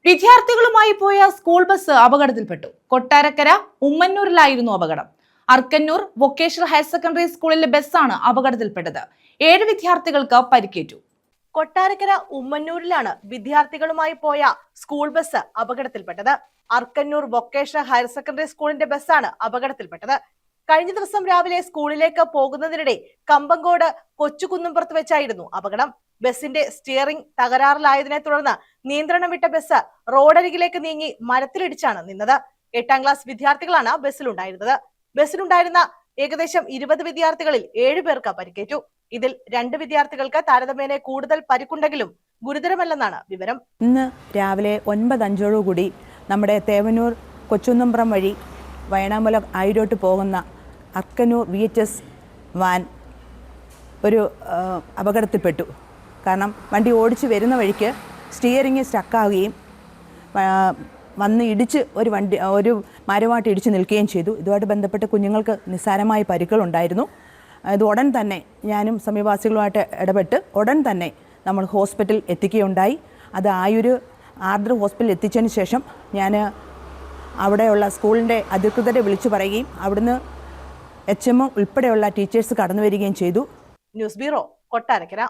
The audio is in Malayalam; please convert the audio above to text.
വിദ്യാർത്ഥികളുമായി പോയ സ്കൂൾ ബസ് അപകടത്തിൽപ്പെട്ടു. കൊട്ടാരക്കര ഉമ്മന്നൂരിലായിരുന്നു അപകടം. അർക്കന്നൂർ വൊക്കേഷണൽ ഹയർ സെക്കൻഡറി സ്കൂളിലെ ബസ്സാണ് അപകടത്തിൽപ്പെട്ടത്. 7 വിദ്യാർത്ഥികൾക്ക് പരിക്കേറ്റു. കൊട്ടാരക്കര ഉമ്മന്നൂരിലാണ് വിദ്യാർത്ഥികളുമായി പോയ സ്കൂൾ ബസ് അപകടത്തിൽപ്പെട്ടത്. അർക്കന്നൂർ വൊക്കേഷണൽ ഹയർ സെക്കൻഡറി സ്കൂളിന്റെ ബസ്സാണ് അപകടത്തിൽപ്പെട്ടത്. കഴിഞ്ഞ ദിവസം രാവിലെ സ്കൂളിലേക്ക് പോകുന്നതിനിടെ കമ്പങ്കോട് കൊച്ചുകുന്നുംപുറത്ത് വെച്ചായിരുന്നു അപകടം. ബസിന്റെ സ്റ്റിയറിംഗ് തകരാറിലായതിനെ തുടർന്ന് നിയന്ത്രണം വിട്ട ബസ് റോഡരികിലേക്ക് നീങ്ങി മരത്തിലിടിച്ചാണ് നിന്നത്. 8ാം ക്ലാസ് വിദ്യാർത്ഥികളാണ് ബസ്സിലുണ്ടായിരുന്നത്. ബസ്സിലുണ്ടായിരുന്ന ഏകദേശം 20 വിദ്യാർത്ഥികളിൽ 7 പേർക്ക് പരിക്കേറ്റു. ഇതിൽ 2 വിദ്യാർത്ഥികൾക്ക് താരതമ്യേന കൂടുതൽ പരിക്കുണ്ടെങ്കിലും ഗുരുതരമല്ലെന്നാണ് വിവരം. ഇന്ന് രാവിലെ 9:05 നമ്മുടെ തേവന്നൂർ കൊച്ചുകുന്നുംപുറം വഴി വയനാമല ആയിരോട്ട് പോകുന്ന അർക്കന്നൂർ VHS വാൻ ഒരു അപകടത്തിൽപ്പെട്ടു. കാരണം വണ്ടി ഓടിച്ച് വരുന്ന വഴിക്ക് സ്റ്റിയറിങ് സ്റ്റക്കാവുകയും വന്ന് ഇടിച്ച് ഒരു മരമായിട്ട് ഇടിച്ച് നിൽക്കുകയും ചെയ്തു. ഇതുമായിട്ട് ബന്ധപ്പെട്ട് കുഞ്ഞുങ്ങൾക്ക് നിസ്സാരമായ പരിക്കുകളുണ്ടായിരുന്നു. ഇത് ഉടൻ തന്നെ ഞാനും സമീപവാസികളുമായിട്ട് ഇടപെട്ട് ഉടൻ തന്നെ നമ്മൾ ഹോസ്പിറ്റലിൽ എത്തിക്കുകയുണ്ടായി. അത് ആയൊരു ആർദ്ര ഹോസ്പിറ്റലിൽ എത്തിച്ചതിന് ശേഷം ഞാൻ അവിടെയുള്ള സ്കൂളിൻ്റെ അധികൃതരെ വിളിച്ചു പറയുകയും അവിടുന്ന് HM ഉൾപ്പെടെയുള്ള ടീച്ചേഴ്സ് കടന്നു വരികയും ചെയ്തു. News bureau, Kottarakkara.